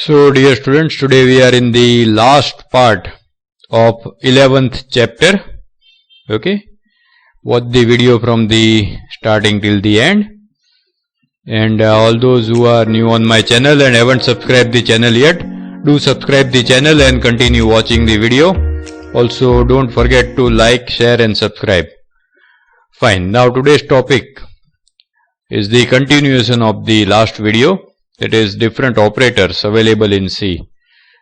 So dear students, today we are in the last part of 11th chapter. Okay, watch the video from the starting till the end. And all those who are new on my channel and haven't subscribed the channel yet, do subscribe the channel and continue watching the video. Also don't forget to like, share and subscribe. Fine, now today's topic is the continuation of the last video. That is different operators available in C.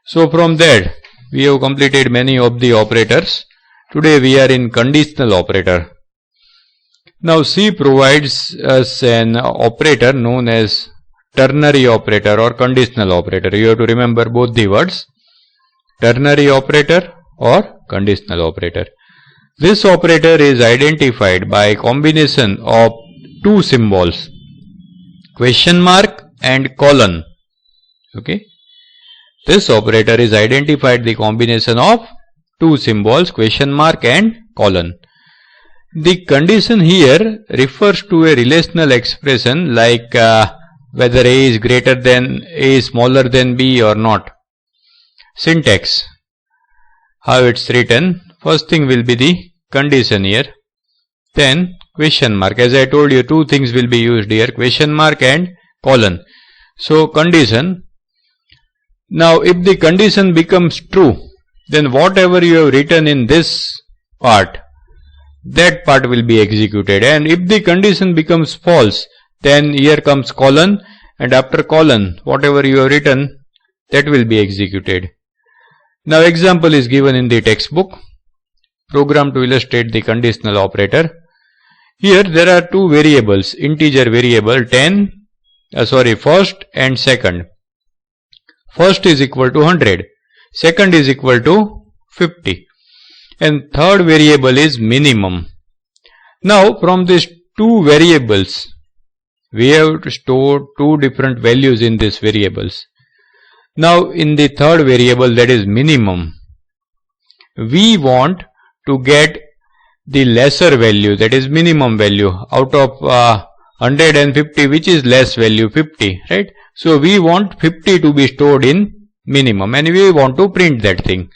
So from that we have completed many of the operators. Today we are in conditional operator. Now C provides us an operator known as ternary operator or conditional operator. You have to remember both the words, ternary operator or conditional operator. This operator is identified by a combination of two symbols, question mark and colon. Okay, this operator is identified the combination of two symbols, question mark and colon. The condition here refers to a relational expression like whether A is greater than A is smaller than B or not. Syntax, how it's written, first thing will be the condition here, then question mark. As I told you, two things will be used here, question mark and colon. So condition. Now if the condition becomes true, then whatever you have written in this part, that part will be executed, and if the condition becomes false, then here comes colon, and after colon whatever you have written, that will be executed. Now example is given in the textbook, program to illustrate the conditional operator. Here there are two variables, integer variable first and second. First is equal to 100, second is equal to 50, and third variable is minimum. Now from these two variables we have to store two different values in these variables. Now in the third variable, that is minimum, we want to get the lesser value, that is minimum value, out of 150, which is less value 50, right? So we want 50 to be stored in minimum and we want to print that thing.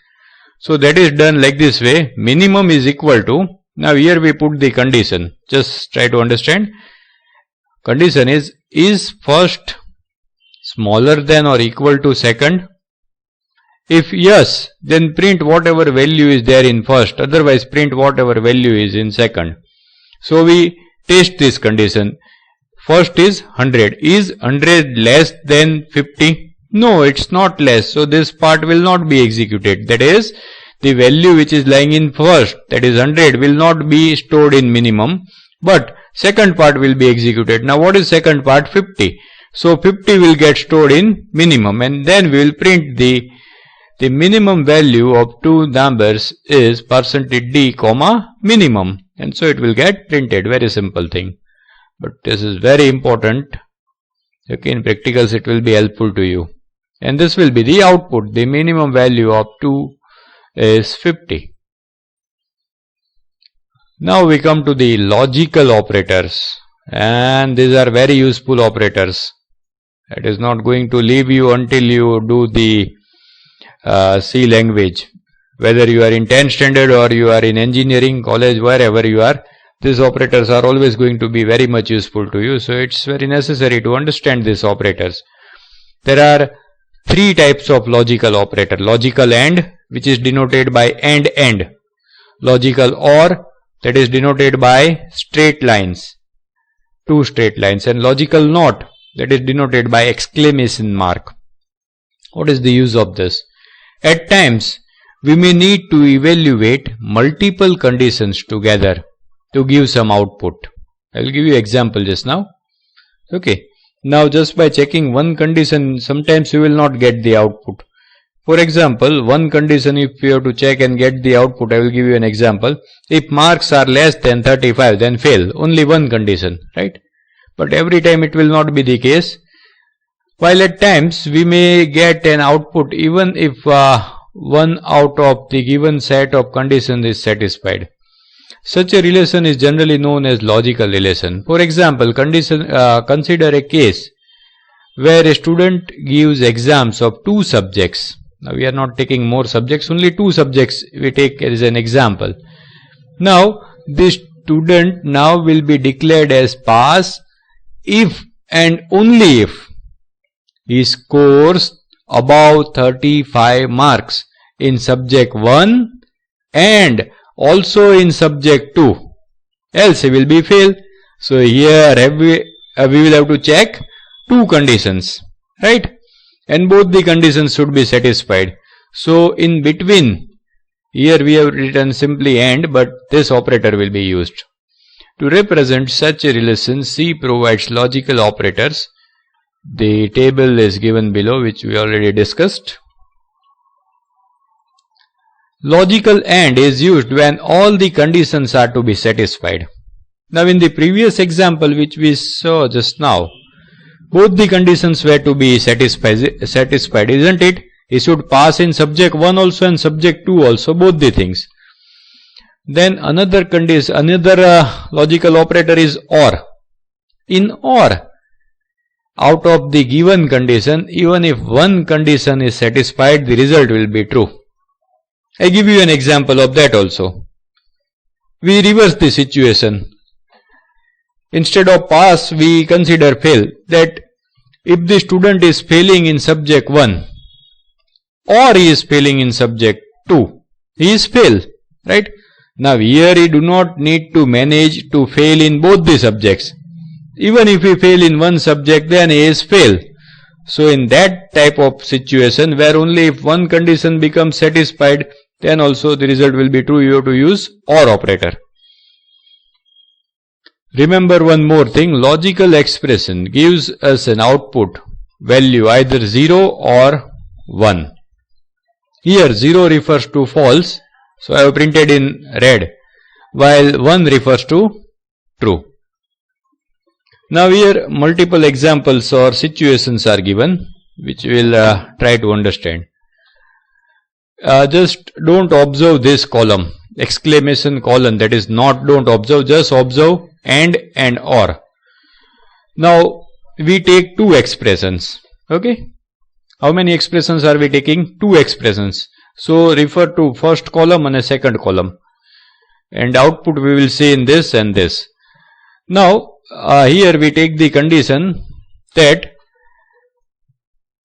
So that is done like this way, minimum is equal to, now here we put the condition, just try to understand. Condition is first smaller than or equal to second? If yes, then print whatever value is there in first, otherwise print whatever value is in second. So we test this condition. First is 100. Is 100 less than 50? No, it's not less. So this part will not be executed. That is, the value which is lying in first, that is 100, will not be stored in minimum, but second part will be executed. Now what is second part? 50. So 50 will get stored in minimum, and then we will print the minimum value of two numbers is %d comma minimum, and so it will get printed. Very simple thing, but this is very important. Okay, in practicals it will be helpful to you, and this will be the output. The minimum value of 2 is 50. Now we come to the logical operators, and these are very useful operators. It is not going to leave you until you do the C language. Whether you are in 10th standard or you are in engineering college, wherever you are, these operators are always going to be very much useful to you. So it's very necessary to understand these operators. There are three types of logical operator. Logical AND, which is denoted by AND. Logical OR, that is denoted by straight lines, two straight lines, and logical NOT, that is denoted by exclamation mark. What is the use of this? At times we may need to evaluate multiple conditions together to give some output. I will give you example just now. Okay, now just by checking one condition, sometimes you will not get the output. For example, one condition, if you have to check and get the output, I will give you an example. If marks are less than 35, then fail. Only one condition, right? But every time it will not be the case. While at times we may get an output even if one out of the given set of conditions is satisfied. Such a relation is generally known as logical relation. For example, consider a case where a student gives exams of 2 subjects. Now we are not taking more subjects, only 2 subjects we take as an example. Now this student now will be declared as pass if and only if he scores above 35 marks in subject 1 and also in subject 2, else he will be fail. So here we will have to check 2 conditions, right? And both the conditions should be satisfied. So in between, here we have written simply AND, but this operator will be used. To represent such a relation, C provides logical operators. The table is given below, which we already discussed. Logical AND is used when all the conditions are to be satisfied. Now in the previous example which we saw just now, both the conditions were to be satisfied, isn't it? He should pass in subject 1 also and subject 2 also, both the things. Then another condition, logical operator is OR. In OR, out of the given condition, even if one condition is satisfied, the result will be true. I give you an example of that also. We reverse the situation. Instead of pass, we consider fail. That if the student is failing in subject 1 or he is failing in subject 2, he is fail, right? Now here he do not need to manage to fail in both the subjects. Even if he fail in one subject, then he is fail. So in that type of situation where only if one condition becomes satisfied, then also the result will be true, you have to use OR operator. Remember one more thing, logical expression gives us an output value either 0 or 1. Here 0 refers to false, so I have printed in red, while 1 refers to true. Now here multiple examples or situations are given, which we will try to understand. Just don't observe this column, exclamation column, that is not don't observe, just observe and OR. Now we take 2 expressions, okay? How many expressions are we taking? 2 expressions. So refer to first column and a second column. And output we will see in this and this. Now here we take the condition that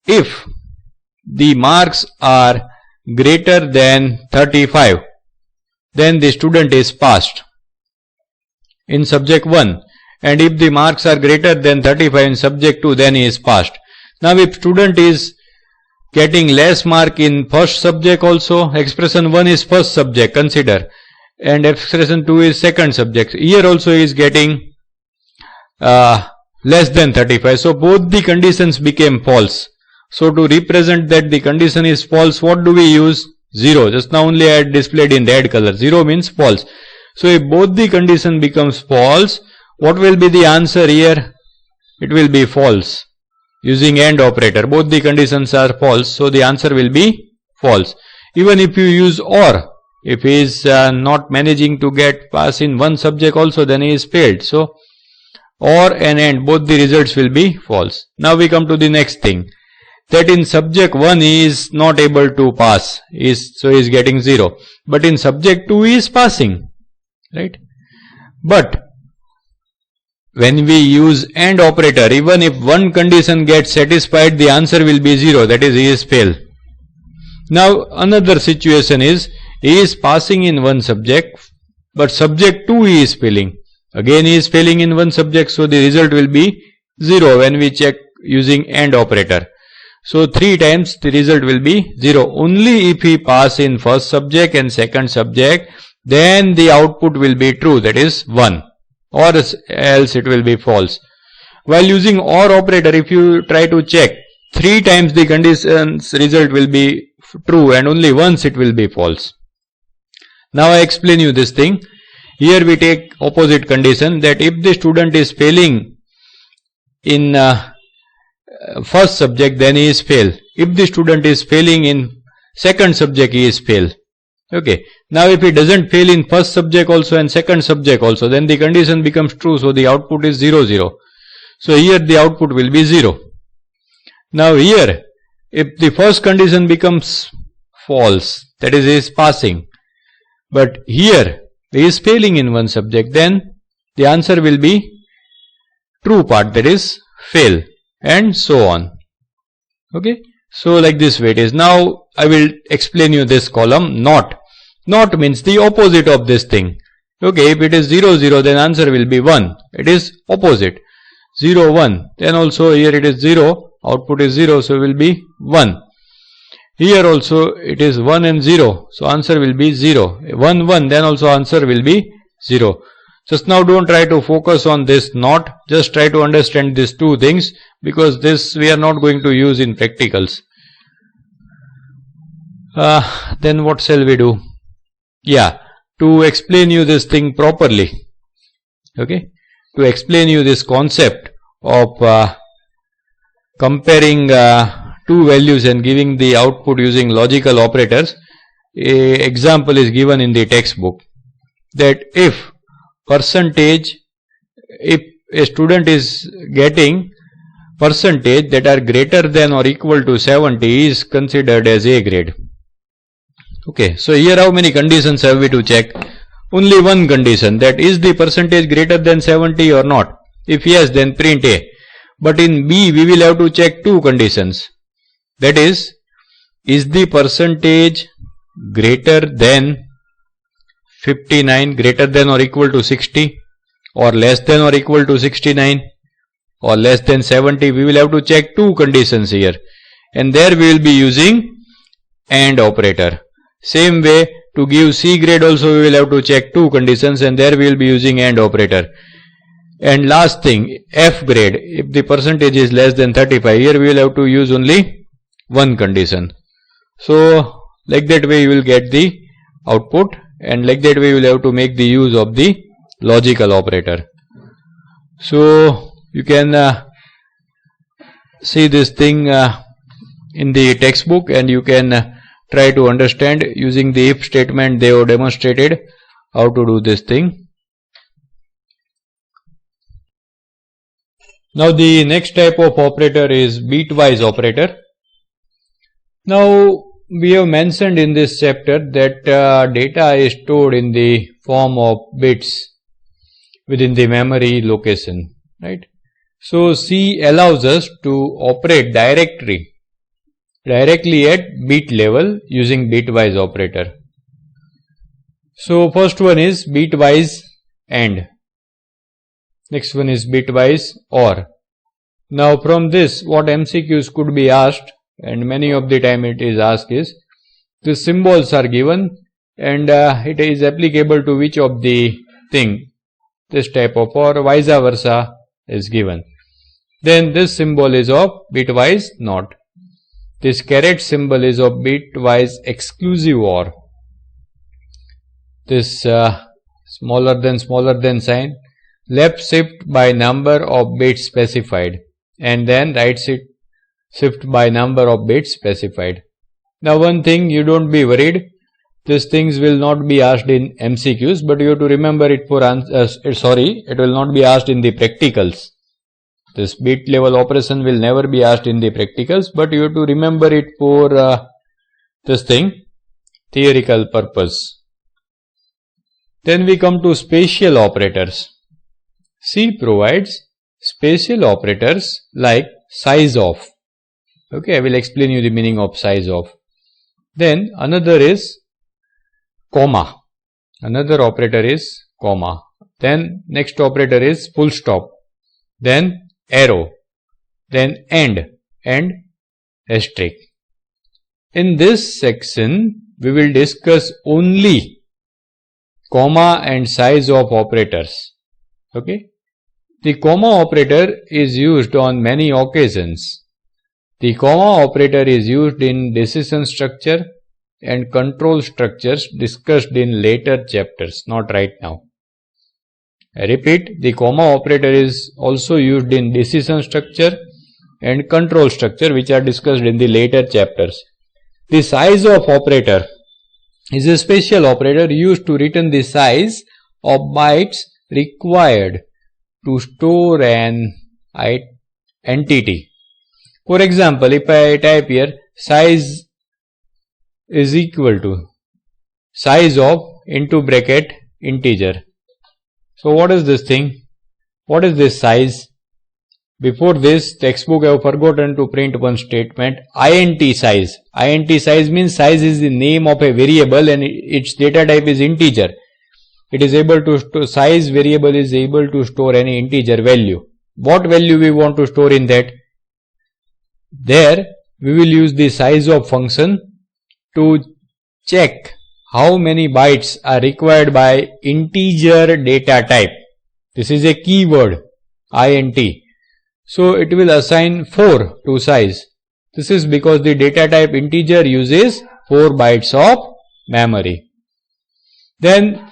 if the marks are greater than 35, then the student is passed in subject 1, and if the marks are greater than 35 in subject 2, then he is passed. Now if student is getting less mark in first subject also, expression 1 is first subject, consider, and expression 2 is second subject, here also he is getting less than 35, so both the conditions became false. So to represent that the condition is false, what do we use? 0. Just now only I had displayed in red color. 0 means false. So if both the condition becomes false, what will be the answer here? It will be false. Using AND operator, both the conditions are false, so the answer will be false. Even if you use OR, if he is not managing to get pass in one subject also, then he is failed. So OR and AND, both the results will be false. Now we come to the next thing, that in subject 1 he is not able to pass, so he is getting 0. But in subject 2 he is passing, right? But when we use AND operator, even if one condition gets satisfied, the answer will be 0, that is he is fail. Now another situation is, he is passing in one subject, but subject 2 he is failing. Again he is failing in one subject, so the result will be 0 when we check using AND operator. So 3 times the result will be 0. Only if he pass in first subject and second subject, then the output will be true, that is 1, or else it will be false. While using OR operator, if you try to check, 3 times the condition's result will be true and only once it will be false. Now I explain you this thing. Here we take opposite condition, that if the student is failing in first subject, then he is fail. If the student is failing in second subject, he is fail. Okay. Now if he doesn't fail in first subject also and second subject also, then the condition becomes true, so the output is 0, 0. So here the output will be 0. Now here, if the first condition becomes false, that is passing, but here he is failing in one subject, then the answer will be true part, that is fail, and so on. Okay, so like this way it is. Now I will explain you this column. Not means the opposite of this thing. Okay, if it is 0 0, then answer will be 1. It is opposite. 0 1, then also here it is 0, output is 0, so will be 1. Here also it is 1 and 0, so answer will be 0. 1 1, then also answer will be 0. Just now don't try to focus on this not, just try to understand these two things, because this we are not going to use in practicals. Then what shall we do? Yeah, to explain you this thing properly, okay, to explain you this concept of comparing two values and giving the output using logical operators, a example is given in the textbook, that if percentage, if a student is getting percentage that are greater than or equal to 70 is considered as A grade. Okay, so here how many conditions have we to check? Only one condition, that is the percentage greater than 70 or not. If yes, then print A. But in B we will have to check two conditions, that is the percentage greater than 59 greater than or equal to 60, or less than or equal to 69, or less than 70. We will have to check two conditions here, and there we will be using AND operator. Same way, to give C grade also we will have to check two conditions, and there we will be using AND operator. And last thing, F grade, if the percentage is less than 35, here we will have to use only one condition. So like that way you will get the output, and like that way you will have to make the use of the logical operator. So you can see this thing in the textbook, and you can try to understand using the if statement. They have demonstrated how to do this thing. Now the next type of operator is bitwise operator. Now we have mentioned in this chapter that data is stored in the form of bits within the memory location, right? So C allows us to operate directly at bit level using bitwise operator. So first one is bitwise AND, next one is bitwise OR. Now from this what MCQs could be asked, and many of the time it is asked, is the symbols are given, and it is applicable to which of the thing, this type of, or vice versa is given. Then this symbol is of bitwise NOT. This caret symbol is of bitwise exclusive OR. This smaller than sign, left shift by number of bits specified, and then right shift by number of bits specified. Now one thing, you don't be worried, these things will not be asked in MCQs, but you have to remember it for it will not be asked in the practicals. This bit level operation will never be asked in the practicals, but you have to remember it for this thing, theoretical purpose. Then we come to spatial operators. C provides spatial operators like size of. Okay, I will explain you the meaning of size of. Then another is comma. Another operator is comma. Then next operator is full stop. Then arrow. Then and asterisk. In this section we will discuss only comma and size of operators. Okay. The comma operator is used on many occasions. The comma operator is used in decision structure and control structures discussed in later chapters, not right now. I repeat, the comma operator is also used in decision structure and control structure, which are discussed in the later chapters. The size of operator is a special operator used to return the size of bytes required to store an entity. For example, if I type here size is equal to size of into bracket integer. So what is this thing? What is this size? Before this, textbook have forgotten to print one statement, int size. Int size means size is the name of a variable and its data type is integer. It is able to store, size variable is able to store any integer value. What value we want to store in that? There we will use the size of function to check how many bytes are required by integer data type. This is a keyword, int. So it will assign 4 to size. This is because the data type integer uses 4 bytes of memory. Then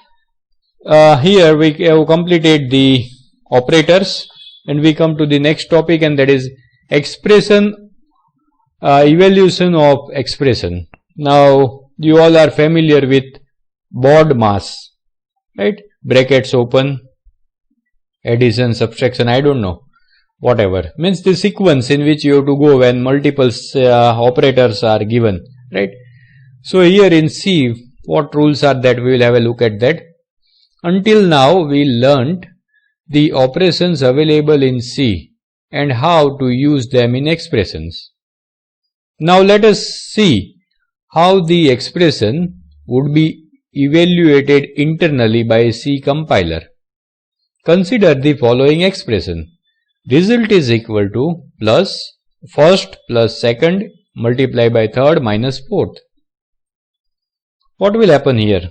here we have completed the operators and we come to the next topic, and that is expression, evaluation of expression. Now you all are familiar with BODMAS, right? Brackets open, addition, subtraction, I don't know, whatever. Means the sequence in which you have to go when multiple operators are given, right? So here in C, what rules are that? We will have a look at that. Until now we learnt the operations available in C and how to use them in expressions. Now let us see how the expression would be evaluated internally by a C compiler. Consider the following expression. Result is equal to plus first plus second multiplied by third minus fourth. What will happen here?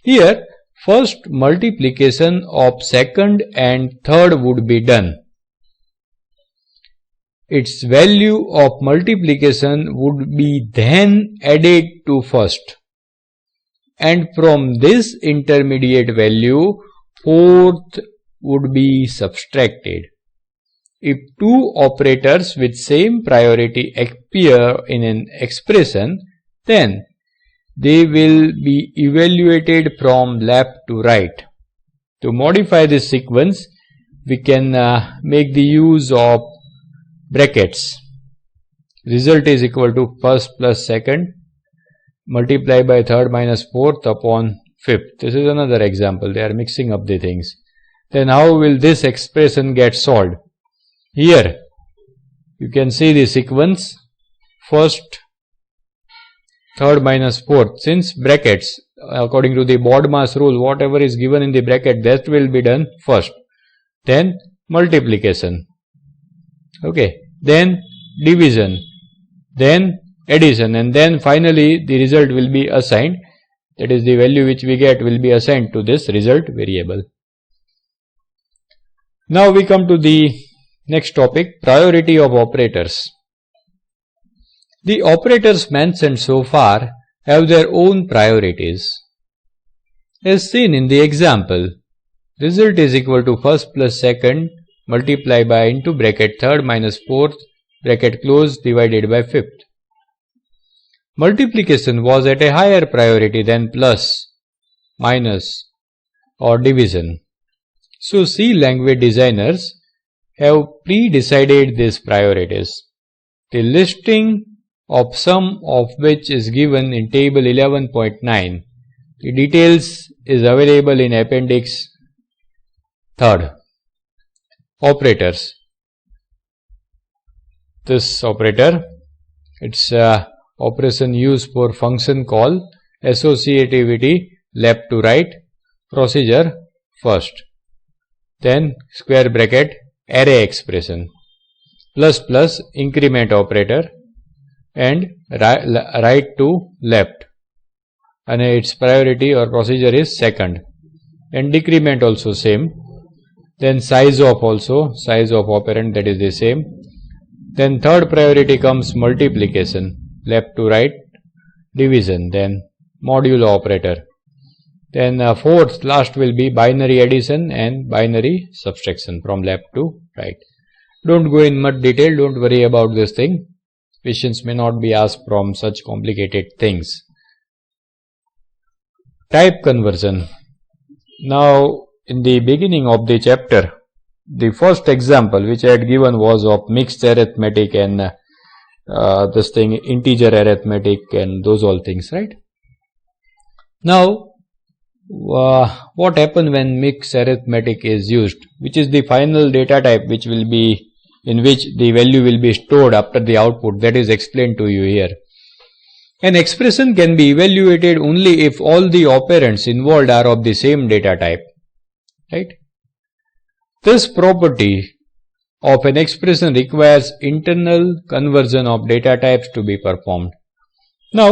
Here first multiplication of second and third would be done. Its value of multiplication would be then added to first, and from this intermediate value fourth would be subtracted. If two operators with same priority appear in an expression, then they will be evaluated from left to right. To modify this sequence, we can make the use of brackets. Result is equal to first plus second multiplied by third minus fourth upon fifth. This is another example. They are mixing up the things. Then how will this expression get solved? Here you can see the sequence first, third minus fourth. Since brackets, according to the BODMAS rule, whatever is given in the bracket, that will be done first. Then multiplication. Okay. Then division. Then addition. And then finally the result will be assigned. That is, the value which we get will be assigned to this result variable. Now we come to the next topic, priority of operators. The operators mentioned so far have their own priorities. As seen in the example, result is equal to first plus second multiplied by into bracket third minus fourth bracket close divided by fifth. Multiplication was at a higher priority than plus, minus or division. So C language designers have pre-decided these priorities. The listing of some of which is given in table 11.9. The details is available in appendix 3rd. Operators. This operator, it's operation used for function call, associativity left to right, procedure first, then square bracket array expression, plus plus increment operator, and right to left, and its priority or procedure is second, and decrement also same. Then size of also, size of operand, that is the same. Then third priority comes multiplication, left to right, division, then modulo operator. Then fourth, last will be binary addition and binary subtraction from left to right. Don't go in much detail, don't worry about this thing. Questions may not be asked from such complicated things. Type conversion. Now, in the beginning of the chapter, the first example which I had given was of mixed arithmetic and this thing integer arithmetic and those all things, right? Now, what happens when mixed arithmetic is used, which is the final data type which will be in which the value will be stored after the output, that is explained to you here. An expression can be evaluated only if all the operands involved are of the same data type, right? This property of an expression requires internal conversion of data types to be performed. Now,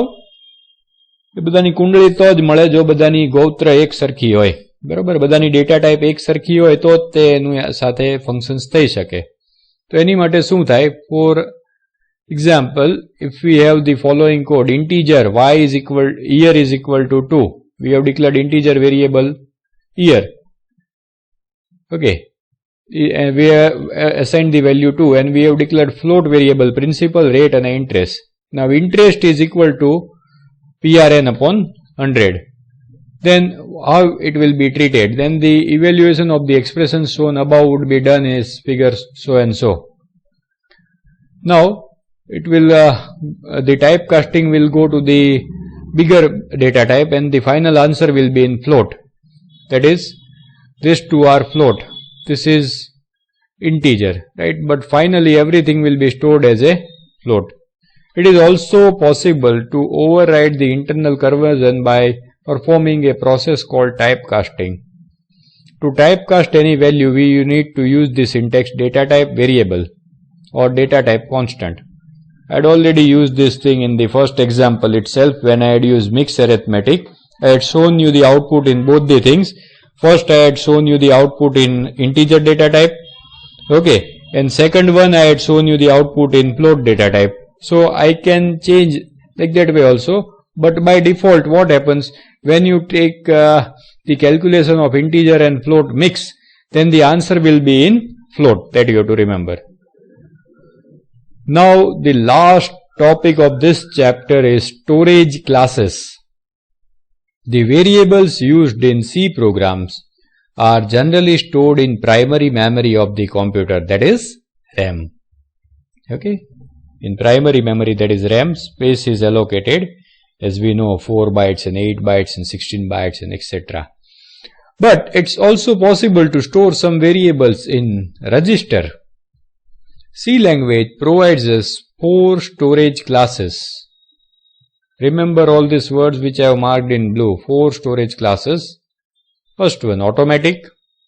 બધાની કુંડળી તો જ મળે જો બધાની ગોત્ર એક સરખી હોય, બરોબર? બધાની ડેટા ટાઈપ એક સરખી હોય તો જ તે એનું સાથે ફંક્શન્સ થઈ શકે. તો એની માટે શું થાય? For example, if we have the following code, integer year is equal to 2, we have declared integer variable year, okay, and we have assigned the value 2, and we have declared float variable principal, rate and interest. Now interest is equal to PRN upon 100. Then how it will be treated? Then the evaluation of the expression shown above would be done as figure so and so. Now it will the typecasting will go to the bigger data type and the final answer will be in float. That is, this two are float, this is integer, right? But finally everything will be stored as a float. It is also possible to override the internal conversion by performing a process called typecasting. To typecast any value, we need to use the syntax data type variable or data type constant. I had already used this thing in the first example itself when I had used mixed arithmetic. I had shown you the output in both the things. First I had shown you the output in integer data type, okay, and second one I had shown you the output in float data type. So I can change like that way also, but by default what happens when you take the calculation of integer and float mix, then the answer will be in float. That you have to remember. Now the last topic of this chapter is storage classes. The variables used in C programs are generally stored in primary memory of the computer, that is RAM. Okay, in primary memory, that is RAM, space is allocated, as we know, 4 bytes and 8 bytes and 16 bytes and etc. But it's also possible to store some variables in register. C language provides us 4 storage classes. Remember all these words which I have marked in blue, 4 storage classes. First one automatic,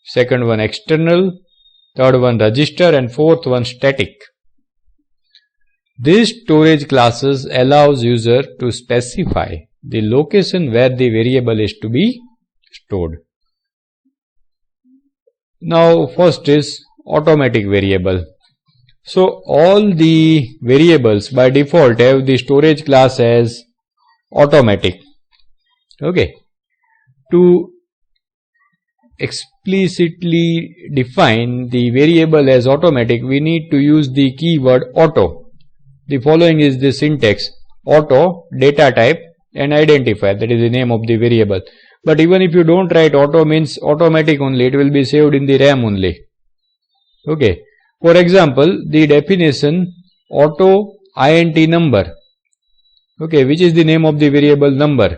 second one external, third one register, and fourth one static. These storage classes allows user to specify the location where the variable is to be stored. Now first is automatic variable. So all the variables by default have the storage class as automatic. Okay. To explicitly define the variable as automatic, we need to use the keyword auto. The following is the syntax: auto, data type, and identifier, that is the name of the variable. But even if you don't write auto, means automatic only, it will be saved in the RAM only. Okay. For example, the definition auto int number, okay, which is the name of the variable number.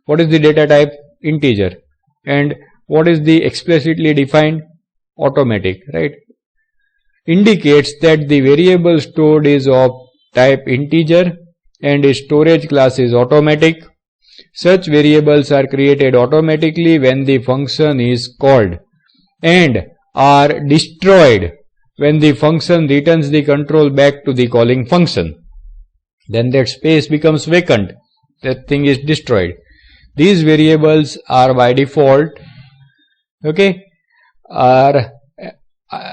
What is the data type? Integer. And what is the explicitly defined? Automatic, right? Indicates that the variable stored is of type integer and its storage class is automatic. Such variables are created automatically when the function is called and are destroyed when the function returns the control back to the calling function. Then that space becomes vacant, that thing is destroyed. These variables are by default, okay, are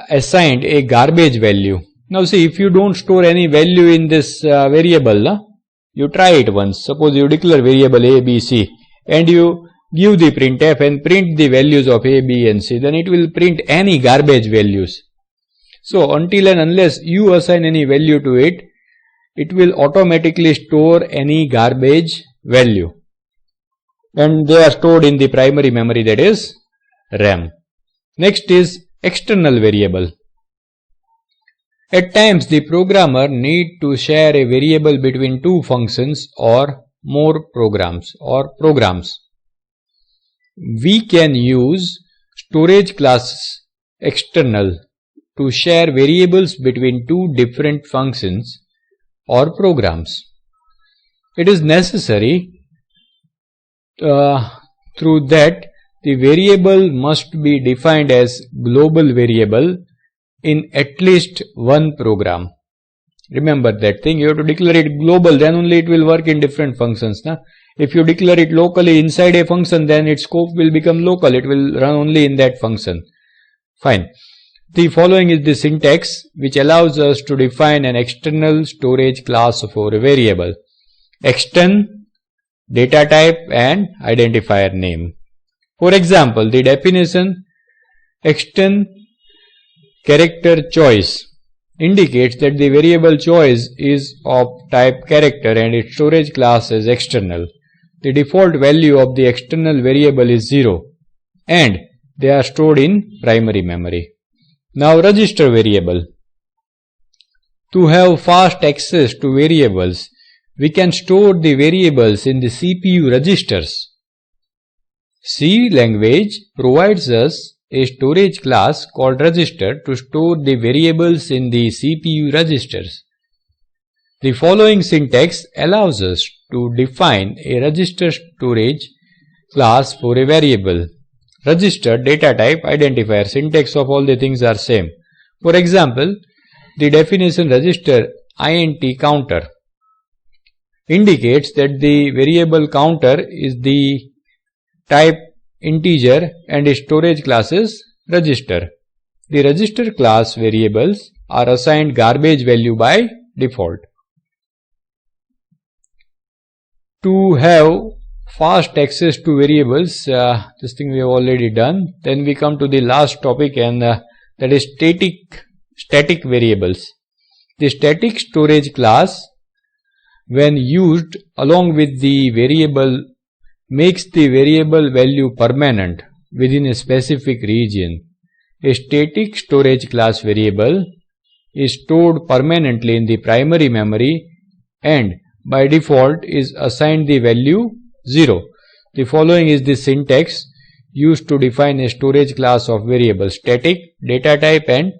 assigned a garbage value. Now see, if you don't store any value in this variable, you try it once. Suppose you declare variable a, b, c and you give the printf and print the values of a, b and c, then it will print any garbage values. So until and unless you assign any value to it, it will automatically store any garbage value. And they are stored in the primary memory, that is RAM. Next is external variable. At times, the programmer need to share a variable between two functions or more programs. We can use storage class external to share variables between two different functions or programs. It is necessary through that the variable must be defined as global variable in at least one program. Remember that thing, you have to declare it global, then only it will work in different functions. If you declare it locally inside a function, then its scope will become local, it will run only in that function. Fine. The following is the syntax which allows us to define an external storage class for a variable. Extern, data type and identifier name. For example, the definition extern character choice indicates that the variable choice is of type character and its storage class is external. The default value of the external variable is 0 and they are stored in primary memory. Now register variable. To have fast access to variables, we can store the variables in the CPU registers. C language provides us a storage class called register to store the variables in the CPU registers. The following syntax allows us to define a register storage class for a variable. Register, data type, identifier, syntax of all the things are same. For example, the definition register int counter indicates that the variable counter is the type integer and its storage class is register. The register class variables are assigned garbage value by default. To have fast access to variables, this thing we have already done. Then we come to the last topic, and that is static variables. The static storage class, when used along with the variable, makes the variable value permanent within a specific region. A static storage class variable is stored permanently in the primary memory and by default is assigned the value 0. The following is the syntax used to define a storage class of variables: static, data type and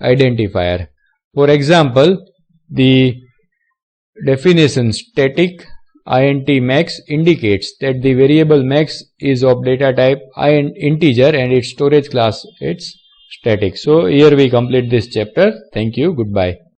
identifier. For example, the definition static int max indicates that the variable max is of data type integer and its storage class it's static. So here we complete this chapter. Thank you. Goodbye.